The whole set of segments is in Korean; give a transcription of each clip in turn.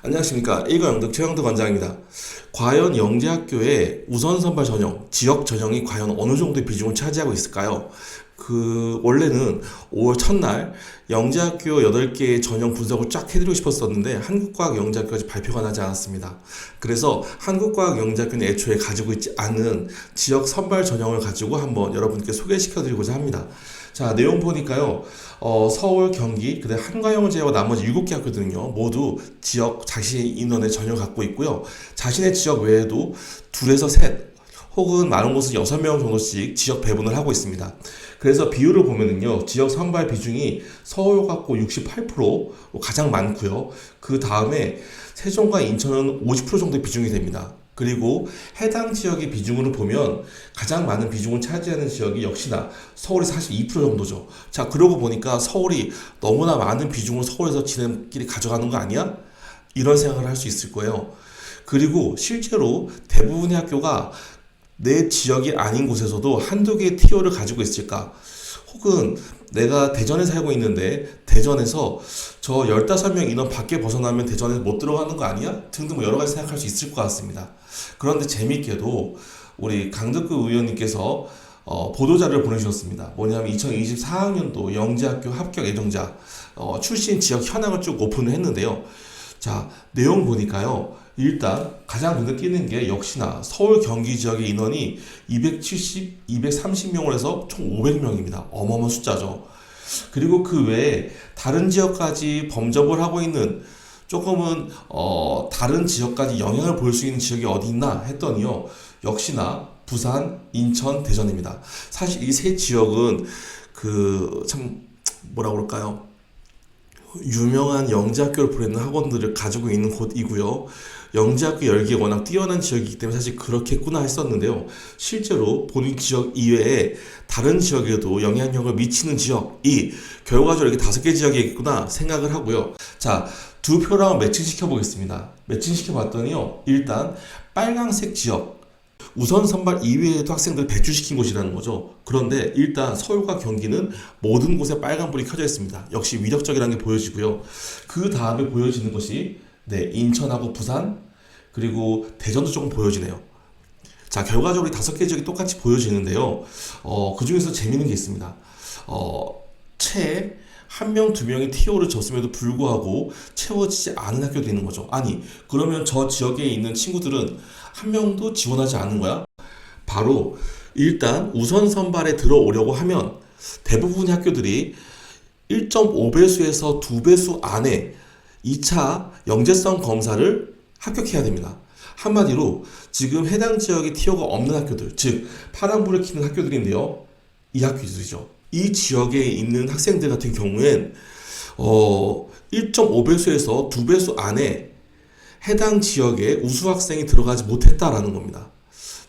안녕하십니까. 1과 영덕 최영덕 원장입니다. 과연 영재학교의 우선 선발 전형, 지역 전형이 과연 어느 정도의 비중을 차지하고 있을까요? 원래는 5월 첫날 영재학교 8개의 전형 분석을 쫙 해드리고 싶었었는데 한국과학 영재학교까지 발표가 나지 않았습니다. 그래서 한국과학 영재학교는 애초에 가지고 있지 않은 지역 선발 전형을 가지고 한번 여러분께 소개시켜드리고자 합니다. 자, 내용 보니까요. 서울, 경기, 그다음 한과영을 제외하고 나머지 7개 학교들은요. 모두 지역 자신의 인원의 전형을 갖고 있고요. 자신의 지역 외에도 둘에서 셋 혹은 많은 곳은 6명 정도씩 지역 배분을 하고 있습니다. 그래서 비율을 보면은요. 지역 선발 비중이 서울 갖고 68% 가장 많고요. 그 다음에 세종과 인천은 50% 정도의 비중이 됩니다. 그리고 해당 지역의 비중으로 보면 가장 많은 비중을 차지하는 지역이 역시나 서울이 42% 정도죠. 자, 그러고 보니까 서울이 너무나 많은 비중을 서울에서 지네끼리 가져가는 거 아니야? 이런 생각을 할 수 있을 거예요. 그리고 실제로 대부분의 학교가 내 지역이 아닌 곳에서도 한두 개의 TO를 가지고 있을까? 혹은 내가 대전에 살고 있는데 대전에서 저 15명 인원 밖에 벗어나면 대전에 못 들어가는 거 아니야? 등등 여러 가지 생각할 수 있을 것 같습니다. 그런데 재밌게도 우리 강덕구 의원님께서 보도자료를 보내주셨습니다. 뭐냐면 2024학년도 영재학교 합격 예정자 출신 지역 현황을 쭉 오픈을 했는데요. 자, 내용 보니까요. 일단 가장 눈에 띄는 게 역시나 서울 경기 지역의 인원이 230명을 해서 총 500명입니다. 어마어마한 숫자죠. 그리고 그 외에 다른 지역까지 범접을 하고 있는 조금은 다른 지역까지 영향을 볼 수 있는 지역이 어디 있나 했더니요. 역시나 부산, 인천, 대전입니다. 사실 이 세 지역은 참 뭐라 그럴까요? 유명한 영재학교를 부르는 학원들을 가지고 있는 곳이고요. 영재학교 열기에 워낙 뛰어난 지역이기 때문에 사실 그렇겠구나 했었는데요. 실제로 본인 지역 이외에 다른 지역에도 영향력을 미치는 지역이 결과적으로 이렇게 5개 지역이겠구나 생각을 하고요. 자, 두 표랑 매칭시켜 보겠습니다. 매칭시켜 봤더니요. 일단 빨강색 지역 우선 선발 이외에도 학생들을 배출시킨 곳이라는 거죠. 그런데 일단 서울과 경기는 모든 곳에 빨간불이 켜져 있습니다. 역시 위력적이라는 게 보여지고요. 그 다음에 보여지는 것이 인천하고 부산 그리고 대전도 조금 보여지네요. 자, 결과적으로 5개 지역이 똑같이 보여지는데요. 그 중에서 재밌는 게 있습니다. 채 한 명, 두 명이 TO를 줬음에도 불구하고 채워지지 않은 학교도 있는 거죠. 아니, 그러면 저 지역에 있는 친구들은 한 명도 지원하지 않는 거야? 바로 일단 우선 선발에 들어오려고 하면 대부분의 학교들이 1.5배수에서 2배수 안에 2차 영재성 검사를 합격해야 됩니다. 한마디로 지금 해당 지역에 TO가 없는 학교들, 즉 파란불을 켜는 학교들인데요. 이 학교들이죠. 이 지역에 있는 학생들 같은 경우엔 1.5배수에서 2배수 안에 해당 지역에 우수 학생이 들어가지 못했다라는 겁니다.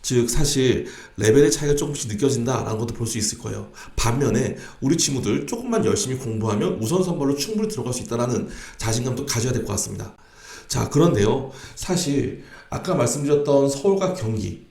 즉 사실 레벨의 차이가 조금씩 느껴진다라는 것도 볼 수 있을 거예요. 반면에 우리 친구들 조금만 열심히 공부하면 우선 선발로 충분히 들어갈 수 있다는 자신감도 가져야 될 것 같습니다. 자, 그런데요. 사실 아까 말씀드렸던 서울과 경기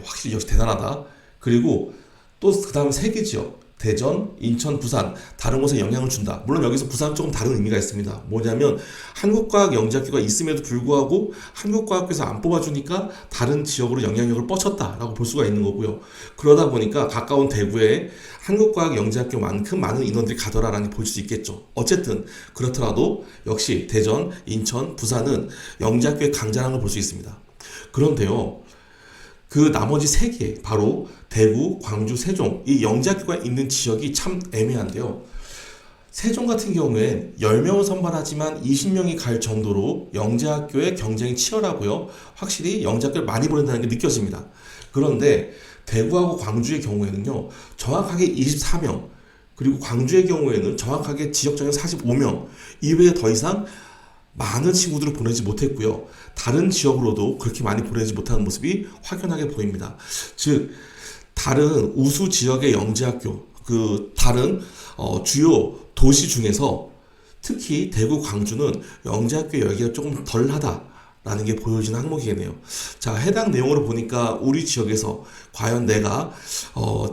확실히 역시 대단하다. 그리고 또 그 다음 3개 지역 대전, 인천, 부산 다른 곳에 영향을 준다. 물론 여기서 부산은 조금 다른 의미가 있습니다. 뭐냐면 한국과학 영재학교가 있음에도 불구하고 한국과학교에서 안 뽑아주니까 다른 지역으로 영향력을 뻗쳤다라고 볼 수가 있는 거고요. 그러다 보니까 가까운 대구에 한국과학 영재학교만큼 많은 인원들이 가더라라니 볼 수 있겠죠. 어쨌든 그렇더라도 역시 대전, 인천, 부산은 영재학교의 강자라는 걸 볼 수 있습니다. 그런데요. 그 나머지 3개, 바로 대구, 광주, 세종, 이 영재학교가 있는 지역이 참 애매한데요. 세종 같은 경우엔 10명을 선발하지만 20명이 갈 정도로 영재학교의 경쟁이 치열하고요. 확실히 영재학교를 많이 보낸다는 게 느껴집니다. 그런데 대구하고 광주의 경우에는요. 정확하게 24명, 그리고 광주의 경우에는 정확하게 지역 전형 45명 이외에 더 이상 많은 친구들을 보내지 못했고요. 다른 지역으로도 그렇게 많이 보내지 못하는 모습이 확연하게 보입니다. 즉 다른 우수 지역의 영재학교, 다른 주요 도시 중에서 특히 대구, 광주는 영재학교 열기가 조금 덜하다라는 게 보여지는 항목이겠네요. 자, 해당 내용으로 보니까 우리 지역에서 과연 내가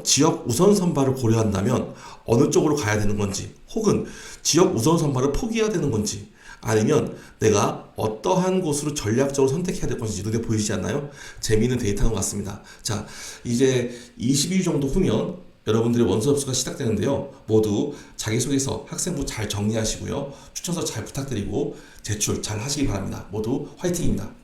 지역 우선 선발을 고려한다면 어느 쪽으로 가야 되는 건지, 혹은 지역 우선 선발을 포기해야 되는 건지, 아니면 내가 어떠한 곳으로 전략적으로 선택해야 될 것인지 눈에 보이지 않나요? 재미있는 데이터인 것 같습니다. 자, 이제 20일 정도 후면 여러분들의 원서 접수가 시작되는데요. 모두 자기소개서 학생부 잘 정리하시고요. 추천서 잘 부탁드리고 제출 잘 하시기 바랍니다. 모두 화이팅입니다.